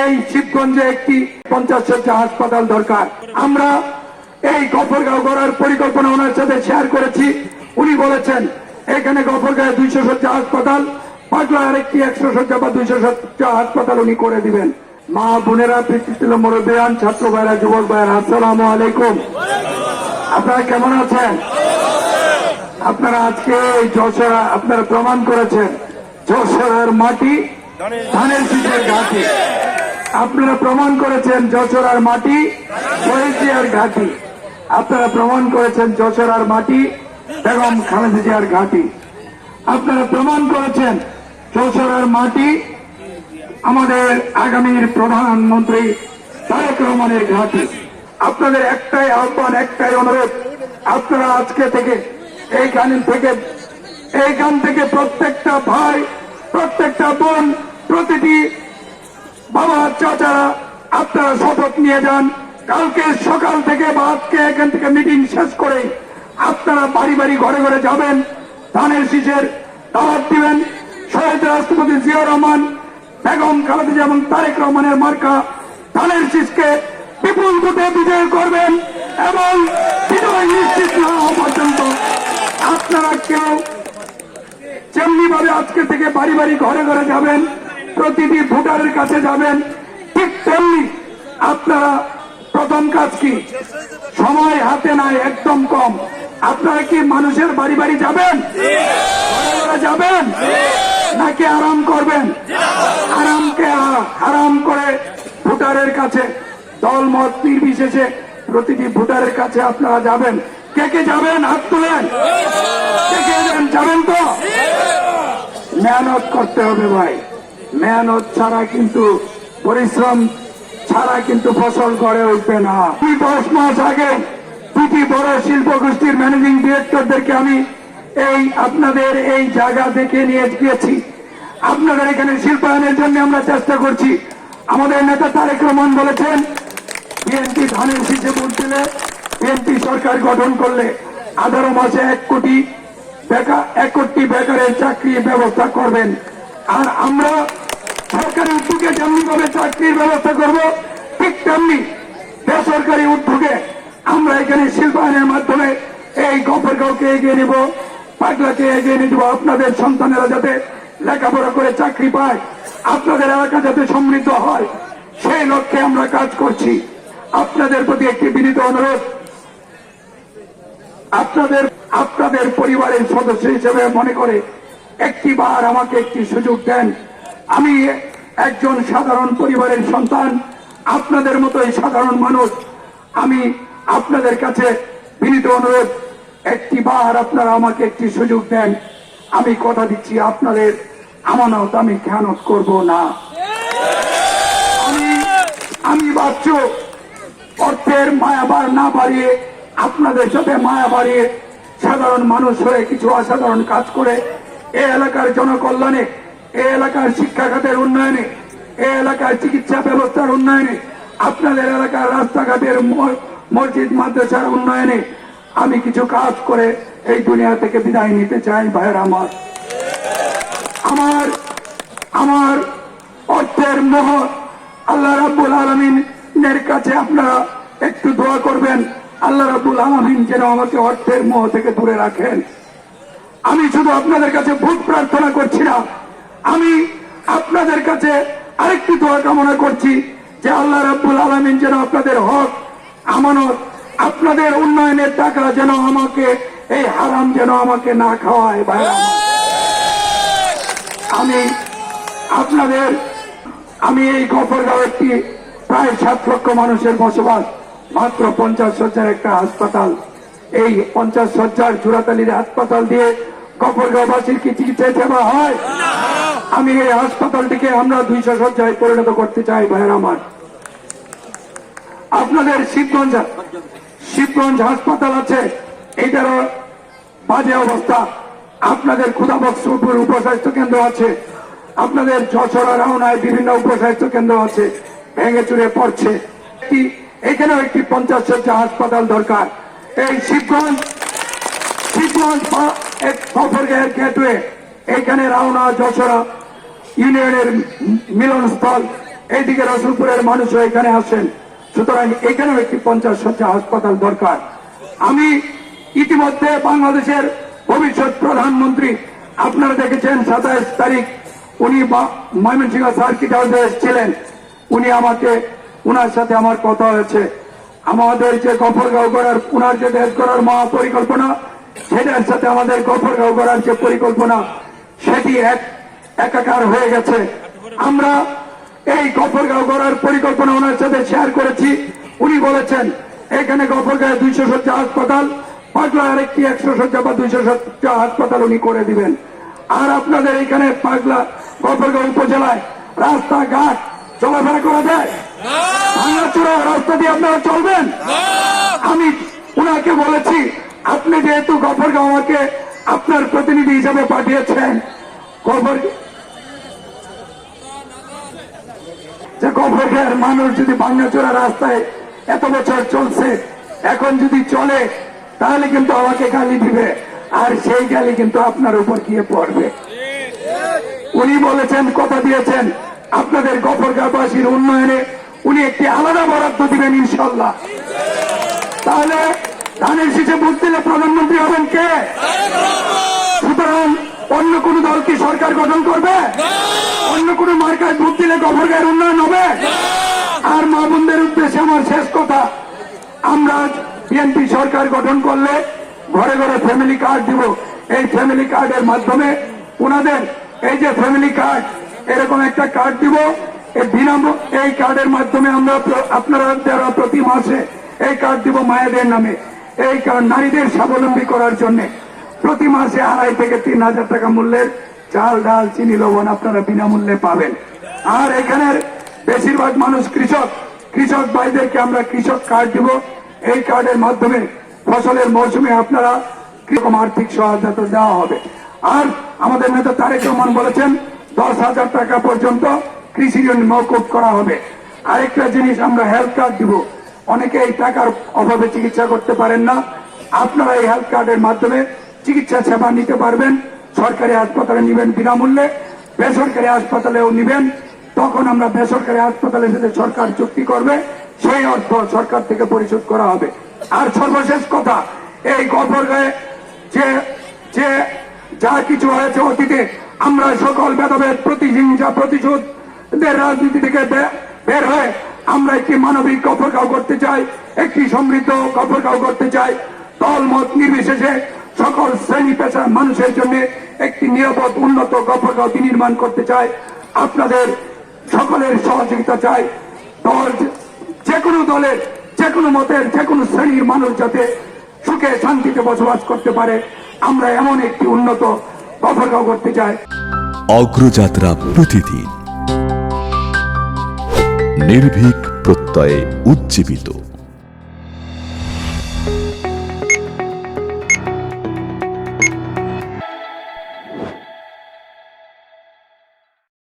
এই শিবগঞ্জে একটি 50 শয্যা হাসপাতাল দরকার। আমরা এই গফরগাঁও গড়ার পরিকল্পনা ওনার সাথে শেয়ার করেছি। উনি বলেছেন এখানে গফরগাঁয়ে 200 শয্যা হাসপাতাল, পাগলায় আরেকটি 100 শয্যা বা 200 শয্যা হাসপাতাল উনি করে দিবেন। মা বোনেরা, পিতৃতুল্য মুরব্বিয়ান, ছাত্র ভাইরা, যুবক ভাইরা, আসসালামু আলাইকুম। আপনারা কেমন আছেন? আপনারা আজকে এই যশোরা আপনারা প্রমাণ করেছেন যশোরের মাটি ধানের শীষের ঘাটি। আপনারা প্রমাণ করেছেন যশোরের মাটি শহীদ জিয়ার ঘাটি। আপনারা প্রমাণ করেছেন যশোরের মাটি বেগম খালেদা জিয়ার ঘাটি। আপনারা প্রমাণ করেছেন যশোরের মাটি আমাদের আগামীর প্রধানমন্ত্রী তারেক রহমানের ঘাটি। আপনাদের একটাই আহ্বান, একটাই অনুরোধ, আপনারা আজকে থেকে এইখান থেকে প্রত্যেকটা ভাই, প্রত্যেকটা বোন, প্রতিটি বাবা, চাচারা আপনারা শপথ নিয়ে যান। কালকে সকাল থেকে বা আজকে এখান থেকে মিটিং শেষ করে আপনারা বাড়ি বাড়ি ঘরে ঘরে যাবেন, ধানের শীষের দাওয়াত দিবেন। শহীদ রাষ্ট্রপতি জিয়াউর রহমান, বেগম খালেদা জিয়া এবং তারেক রহমানের মার্কা ধানের শীষকে বিপুল ভোটে বিজয় করবেন এবং বিজয় নিশ্চিত না হওয়া পর্যন্ত আপনারা কেউ যেমনি ভাবে আজকে থেকে বাড়ি বাড়ি ঘরে ঘরে যাবেন, প্রতিটি ভোটারের কাছে যাবেন, ঠিক তেমনি আপনারা প্রথম কাজ কি, সময় হাতে নাই, একদম কম। আপনারা কি মানুষের বাড়ি বাড়ি যাবেন, ঘরে ঘরে যাবেন, নাকি আরাম করবেন? আরামকে হারাম করে ভোটারের কাছে দল মত নির্বিশেষে প্রতিটি ভোটারের কাছে আপনারা যাবেন। কে কে যাবেন? হাত তুলেন। কে কে যাবেন? তো মেহনত করতে হবে ভাই। মেহনত ছাড়া কিন্তু, পরিশ্রম ছাড়া কিন্তু ফসল গড়ে উঠবে না। 10 মাস আগে দুটি বড় শিল্প গোষ্ঠীর ম্যানেজিং ডিরেক্টরদেরকে আমি আপনাদের এই জায়গা দেখে নিয়ে গিয়েছি। আপনাদের এখানে শিল্পায়নের জন্য আমরা চেষ্টা করছি। আমাদের নেতা তারেক রহমান বলেছেন বিএনপি ধানের শীষে ভোট দিলে, বিএনপি সরকার গঠন করলে 18 মাসে 1 কোটি বেকারের চাকরির ব্যবস্থা করবেন। আর আমরা সরকারি উদ্যোগে যেমনি ভাবে চাকরির ব্যবস্থা করব, ঠিক তেমনি বেসরকারি উদ্যোগে আমরা এখানে শিল্পায়নের মাধ্যমে এই গফরগাঁওকে এগিয়ে নিব, পাগলাকে এগিয়ে নিয়ে দেব। আপনাদের সন্তানেরা যাতে লেখাপড়া করে চাকরি পায়, আপনাদের এলাকা যাতে সমৃদ্ধ হয়, সেই লক্ষ্যে আমরা কাজ করছি। আপনাদের প্রতি একটি বিনীত অনুরোধ, আপনাদের পরিবারের সদস্য হিসেবে মনে করে একটিবার আমাকে একটি সুযোগ দেন। আমি একজন সাধারণ পরিবারের সন্তান, আপনাদের মতোই সাধারণ মানুষ। আমি আপনাদের কাছে বিনীত অনুরোধ, একটিবার আপনারা আমাকে একটি সুযোগ দেন। আমি কথা দিচ্ছি আপনাদের আমানত আমি খেয়ানত করব না। আমি বাচ্চু অর্থের মায়াবার না বাড়িয়ে, আপনাদের সাথে মায়া বাড়িয়ে সাধারণ মানুষ হয়ে কিছু অসাধারণ কাজ করে এই এলাকার জনকল্যাণে, এই এলাকার শিক্ষা খাতের উন্নয়নে, এই এলাকার চিকিৎসা ব্যবস্থার উন্নয়নে, আপনাদের এলাকার রাস্তাঘাটের, মসজিদ মাদ্রাসার উন্নয়নে আমি কিছু কাজ করে এই দুনিয়া থেকে বিদায় নিতে চাই। ভাইয়ের আমার অর্থের মোহ আল্লাহ রাব্বুল আলামিনের কাছে আপনারা একটু দোয়া করবেন। আল্লাহ রাব্বুল আলামিন যেন আমাকে অর্থের মোহ থেকে দূরে রাখেন। আমি শুধু আপনাদের কাছে ভোট প্রার্থনা করছি না, আমি আপনাদের কাছে আরেকটি দোয়া কামনা করছি যে আল্লাহ রাব্বুল আলামিন যেন আপনাদের হক আমানত, আপনাদের উন্নয়নের টাকা যেন আমাকে, এই হারাম যেন আমাকে না খাওয়ায়। ভাই, আমি এই গফরগাঁও একটি প্রায় 7 লক্ষ মানুষের বসবাস, মাত্র 50 শয্যার একটা হাসপাতাল। এই 50 শয্যার জোড়াতালির হাসপাতাল দিয়ে গফরগাঁওবাসীর কি চিকিৎসা সেবা হয়? আমি এই হাসপাতালটিকে আমরা 200 শয্যায় পরিণত করতে চাই। ভাইয়ের আমার, আপনাদের শিবগঞ্জ হাসপাতাল আছে, এটারও বাজে অবস্থা। আপনাদের খুদাবক্সপুর উপস্বাস্থ্য কেন্দ্র আছে, আপনাদের যশোরা রাউনায় বিভিন্ন উপস্বাস্থ্য কেন্দ্র আছে, ভেঙে চুরে পড়ছে। এখানেও একটি 50 শয্যা হাসপাতাল দরকার। এই শিবগঞ্জ গফরগাঁওয়ের গেটওয়ে, এখানে রাউনা যশোরা ইউনিয়নের মিলনস্থল, এইদিকে রসুলপুরের মানুষও এখানে আসেন। সুতরাং এখানেও একটি 50 শয্যা হাসপাতাল দরকার। আমি ইতিমধ্যে বাংলাদেশের ভবিষ্যৎ প্রধানমন্ত্রী, আপনারা দেখেছেন 27 তারিখ উনি ময়মনসিংহ সার্কিট হাউসে এসেছিলেন। উনি উনার সাথে আমার কথা হয়েছে। আমাদের যে গফরগাঁও করার, উনার যে দেশ করার মহাপরিকল্পনা, সেটার সাথে আমাদের গফরগাঁও করার যে পরিকল্পনা, সেটি একাকার হয়ে গেছে। আমরা এই গফরগাঁও করার পরিকল্পনা ওনার সাথে শেয়ার করেছি। উনি বলেছেন এখানে গফরগাঁয়ে 200 শয্যা হাসপাতাল, পাগলা আরেকটি 100 শয্যা বা 200 শয্যা হাসপাতাল উনি করে দিবেন। আর আপনাদের এখানে পাগলা গফরগাঁও উপজেলায় রাস্তাঘাট চলাফেরা করা যায়? ভাঙাচোরা রাস্তা দিয়ে আপনারা চলবেন? আমি উনাকে বলেছি, আপনি যেহেতু গফরগাঁও আমাকে আপনার প্রতিনিধি হিসাবে পাঠিয়েছেন, গফরগাঁওয়ের মানুষ যদি ভাঙাচোরা রাস্তায় এত বছর চলছে, এখন যদি চলে তাহলে কিন্তু আমাকে গালি দিবে, আর সেই গালি কিন্তু আপনার উপর গিয়ে পড়বে। উনি বলেছেন, কথা দিয়েছেন আপনাদের গফরগাঁওবাসীর উন্নয়নে উনি একটি আলাদা বরাদ্দ দিবেন ইনশাল্লাহ। তাহলে ধানের শীষে ভোট দিলে প্রধানমন্ত্রী হবেন কে? সুতরাং অন্য কোন দল কি সরকার গঠন করবে? অন্য কোন মার্কায় ভোট দিলে গফরগাঁওয়ের উন্নয়ন হবে? আর মা বোনদের উদ্দেশ্যে আমার শেষ কথা, আমরা বিএনপি সরকার গঠন করলে ঘরে ঘরে ফ্যামিলি কার্ড দিব। এই ফ্যামিলি কার্ডের মাধ্যমে ওনাদের এই যে ফ্যামিলি কার্ড, এরকম একটা কার্ড দিব। এই কার্ডের মাধ্যমে আমরা আপনারা যারা প্রতি মাসে এই কার্ড দিব মায়েদের নামে। এই কার্ড নারীদের স্বাবলম্বী করার জন্য প্রতি মাসে 2,500 থেকে 3,000 টাকা মূল্যের চাল, ডাল, চিনি, লবণ আপনারা বিনামূল্যে পাবেন। আর এখানের বেশিরভাগ মানুষ কৃষক ভাইদেরকে আমরা কৃষক কার্ড দিব। এই কার্ডের মাধ্যমে ফসলের মৌসুমে আপনারা কিরকম আর্থিক সহায়তা দেওয়া হবে। আর আমাদের নেতা তারেক রহমান বলেছেন 10,000 টাকা পর্যন্ত কৃষি ঋণ মওকুফ করা হবে। আরেকটা জিনিস, আমরা হেলথ কার্ড দিব। অনেকে এই টাকার অভাবে চিকিৎসা করতে পারেন না, আপনারা এই হেলথ কার্ডের মাধ্যমে চিকিৎসা সেবা নিতে পারবেন। সরকারি হাসপাতালে নিবেন বিনামূল্যে, বেসরকারি হাসপাতালেও নিবেন। তখন আমরা বেসরকারি হাসপাতালের সাথে সরকার চুক্তি করবে, সেই অর্থ সরকার থেকে পরিশোধ করা হবে। আর সর্বশেষ কথা, এই গফরগাঁয়ে যে যা কিছু হয়েছে অতীতে, আমরা সকল ভেদাভেদ, প্রতিহিংসা, প্রতিশোধের রাজনীতি থেকে বের হয়ে আমরা একটি মানবিক গফরগাঁও করতে চাই, একটি সমৃদ্ধ গফরগাঁও করতে চাই। দল মত নির্বিশেষে সকল শ্রেণী পেশার মানুষের জন্য একটি নিরাপদ উন্নত গফরগাঁও নির্মাণ করতে চাই। আপনাদের সকলের সহযোগিতা চাই। দল যে কোনো দলের, যে কোনো মতের, যে কোনো শ্রেণীর মানুষ যাতে সুখে শান্তিতে বসবাস করতে পারে, আমরা এমন একটি উন্নত গফরগাঁও করতে চাই। অগ্রযাত্রা প্রতিদিন নির্ভীক প্রত্যয়ে উজ্জীবিত।